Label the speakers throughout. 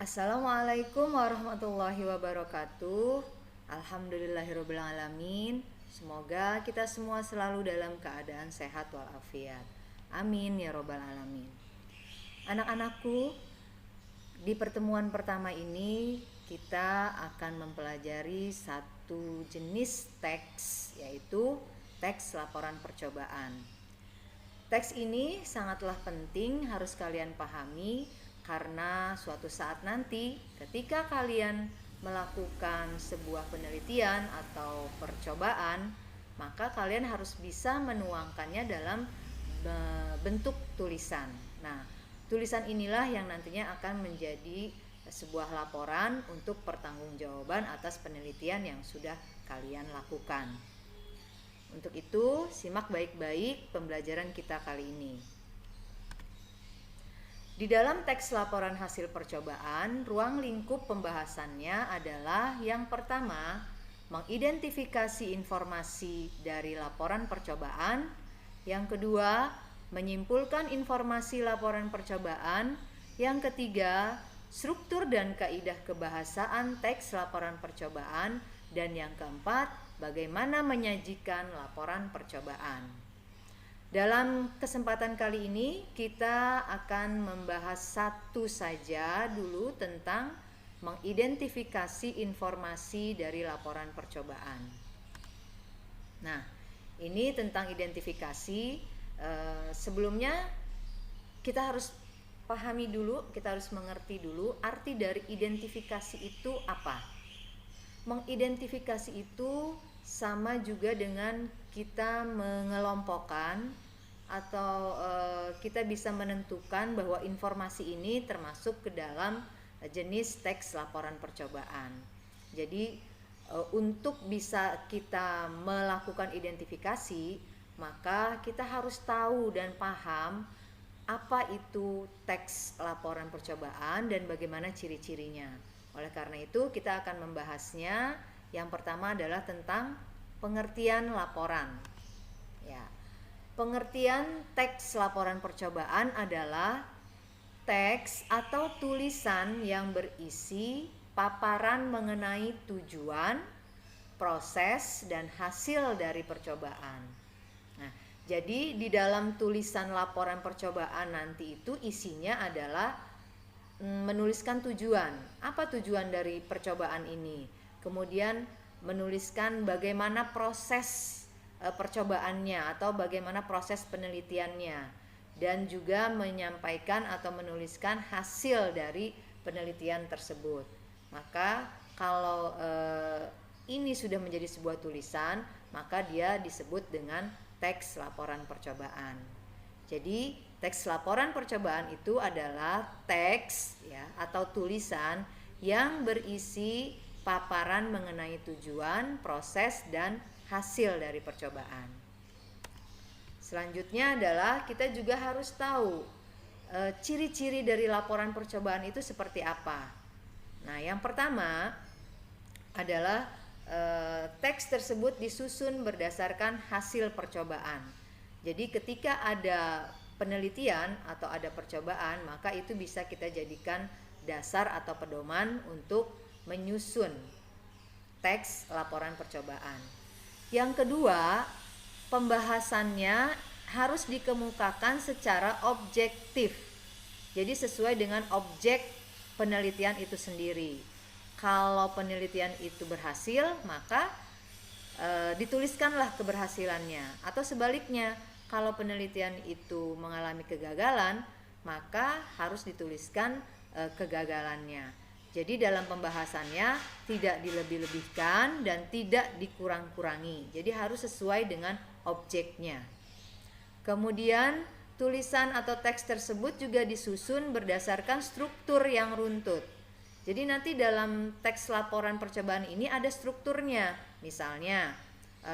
Speaker 1: Assalamualaikum warahmatullahi wabarakatuh. Alhamdulillahirrabbilalamin. Semoga kita semua selalu dalam keadaan sehat walafiat. Amin ya robbal alamin. Anak-anakku, di pertemuan pertama ini kita akan mempelajari satu jenis teks, yaitu teks laporan percobaan. Teks ini sangatlah penting, harus kalian pahami, karena suatu saat nanti ketika kalian melakukan sebuah penelitian atau percobaan, maka kalian harus bisa menuangkannya dalam bentuk tulisan. Nah, tulisan inilah yang nantinya akan menjadi sebuah laporan untuk pertanggungjawaban atas penelitian yang sudah kalian lakukan. Untuk itu, simak baik-baik pembelajaran kita kali ini. Di dalam teks laporan hasil percobaan, ruang lingkup pembahasannya adalah yang pertama, mengidentifikasi informasi dari laporan percobaan. Yang kedua, menyimpulkan informasi laporan percobaan. Yang ketiga, struktur dan kaidah kebahasaan teks laporan percobaan. Dan yang keempat, bagaimana menyajikan laporan percobaan. Dalam kesempatan kali ini kita akan membahas satu saja dulu tentang mengidentifikasi informasi dari laporan percobaan. Nah, ini tentang identifikasi. Sebelumnya kita harus pahami dulu, kita harus mengerti dulu arti dari identifikasi itu apa. Mengidentifikasi itu sama juga dengan kita mengelompokkan atau kita bisa menentukan bahwa informasi ini termasuk ke dalam jenis teks laporan percobaan. Jadi untuk bisa kita melakukan identifikasi, maka kita harus tahu dan paham apa itu teks laporan percobaan dan bagaimana ciri-cirinya. Oleh karena itu kita akan membahasnya. Yang pertama adalah tentang pengertian laporan. Ya. Pengertian teks laporan percobaan adalah teks atau tulisan yang berisi paparan mengenai tujuan, proses, dan hasil dari percobaan. Nah, jadi di dalam tulisan laporan percobaan nanti itu isinya adalah menuliskan tujuan. Apa tujuan dari percobaan ini? Kemudian menuliskan bagaimana proses percobaannya atau bagaimana proses penelitiannya, dan juga menyampaikan atau menuliskan hasil dari penelitian tersebut. Maka kalau ini sudah menjadi sebuah tulisan, maka dia disebut dengan teks laporan percobaan. Jadi teks laporan percobaan itu adalah teks ya atau tulisan yang berisi paparan mengenai tujuan, proses, dan hasil dari percobaan. Selanjutnya adalah kita juga harus tahu ciri-ciri dari laporan percobaan itu seperti apa. Nah, yang pertama adalah teks tersebut disusun berdasarkan hasil percobaan. Jadi ketika ada penelitian atau ada percobaan, maka itu bisa kita jadikan dasar atau pedoman untuk menyusun teks laporan percobaan. Yang kedua, pembahasannya harus dikemukakan secara objektif. Jadi sesuai dengan objek penelitian itu sendiri. Kalau penelitian itu berhasil, maka dituliskanlah keberhasilannya. Atau sebaliknya, kalau penelitian itu mengalami kegagalan, maka harus dituliskan kegagalannya. Jadi dalam pembahasannya tidak dilebih-lebihkan dan tidak dikurang-kurangi. Jadi harus sesuai dengan objeknya. Kemudian tulisan atau teks tersebut juga disusun berdasarkan struktur yang runtut. Jadi nanti dalam teks laporan percobaan ini ada strukturnya. Misalnya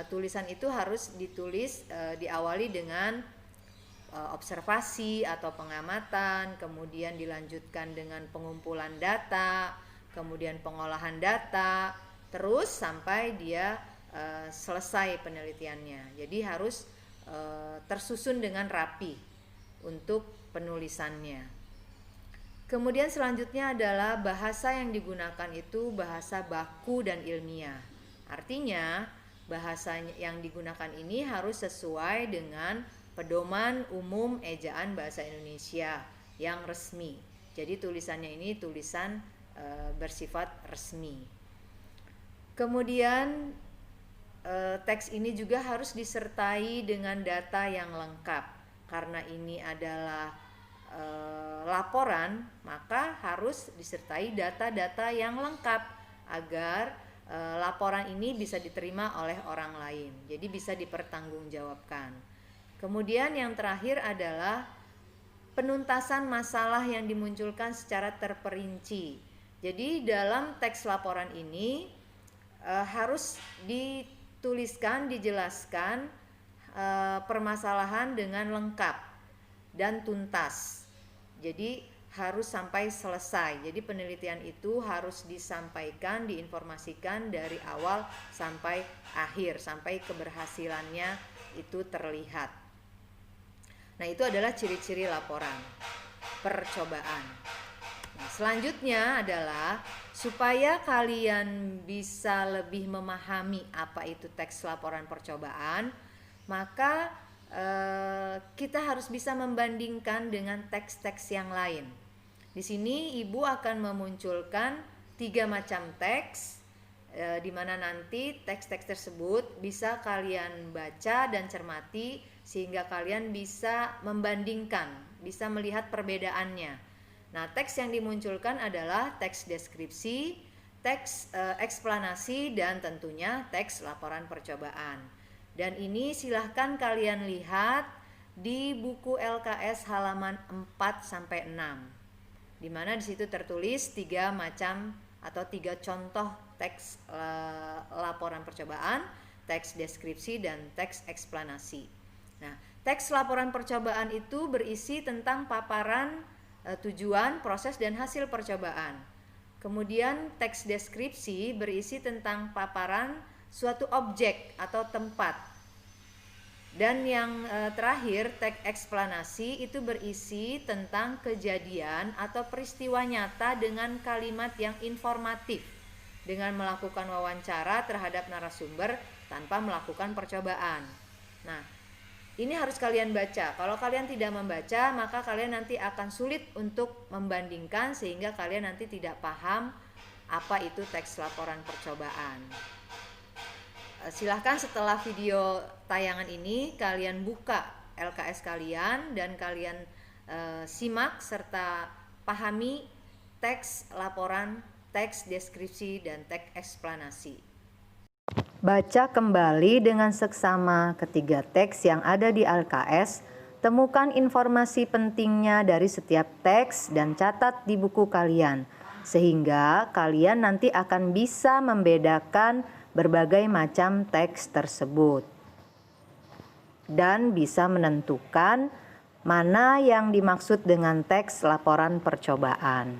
Speaker 1: tulisan itu harus ditulis diawali dengan observasi atau pengamatan, kemudian dilanjutkan dengan pengumpulan data, kemudian pengolahan data, terus sampai dia selesai penelitiannya. Jadi harus tersusun dengan rapi untuk penulisannya. Kemudian selanjutnya adalah bahasa yang digunakan itu bahasa baku dan ilmiah. Artinya, bahasa yang digunakan ini harus sesuai dengan Pedoman Umum Ejaan Bahasa Indonesia yang resmi. Jadi tulisannya ini tulisan bersifat resmi. Kemudian teks ini juga harus disertai dengan data yang lengkap. Karena ini adalah laporan, maka harus disertai data-data yang lengkap agar laporan ini bisa diterima oleh orang lain. Jadi bisa dipertanggungjawabkan. Kemudian yang terakhir adalah penuntasan masalah yang dimunculkan secara terperinci. Jadi dalam teks laporan ini harus dituliskan, dijelaskan permasalahan dengan lengkap dan tuntas. Jadi harus sampai selesai. Jadi penelitian itu harus disampaikan, diinformasikan dari awal sampai akhir, sampai keberhasilannya itu terlihat. Nah, itu adalah ciri-ciri laporan percobaan. Nah, selanjutnya adalah supaya kalian bisa lebih memahami apa itu teks laporan percobaan, maka kita harus bisa membandingkan dengan teks-teks yang lain. Di sini Ibu akan memunculkan 3 macam teks, di mana nanti teks-teks tersebut bisa kalian baca dan cermati sehingga kalian bisa membandingkan, bisa melihat perbedaannya. Nah, teks yang dimunculkan adalah teks deskripsi, teks eksplanasi, dan tentunya teks laporan percobaan. Dan ini silahkan kalian lihat di buku LKS halaman 4-6, di mana di situ tertulis 3 macam atau 3 contoh teks laporan percobaan, teks deskripsi, dan teks eksplanasi. Nah, teks laporan percobaan itu berisi tentang paparan tujuan, proses, dan hasil percobaan. Kemudian teks deskripsi berisi tentang paparan suatu objek atau tempat. Dan yang terakhir, teks eksplanasi itu berisi tentang kejadian atau peristiwa nyata dengan kalimat yang informatif, dengan melakukan wawancara terhadap narasumber tanpa melakukan percobaan. Nah, ini harus kalian baca. Kalau kalian tidak membaca, maka kalian nanti akan sulit untuk membandingkan sehingga kalian nanti tidak paham apa itu teks laporan percobaan. Silahkan setelah video tayangan ini kalian buka LKS kalian dan kalian simak serta pahami teks laporan, teks deskripsi, dan teks eksplanasi. Baca kembali dengan seksama ketiga teks yang ada di LKS, temukan informasi pentingnya dari setiap teks dan catat di buku kalian, sehingga kalian nanti akan bisa membedakan berbagai macam teks tersebut dan bisa menentukan mana yang dimaksud dengan teks laporan percobaan.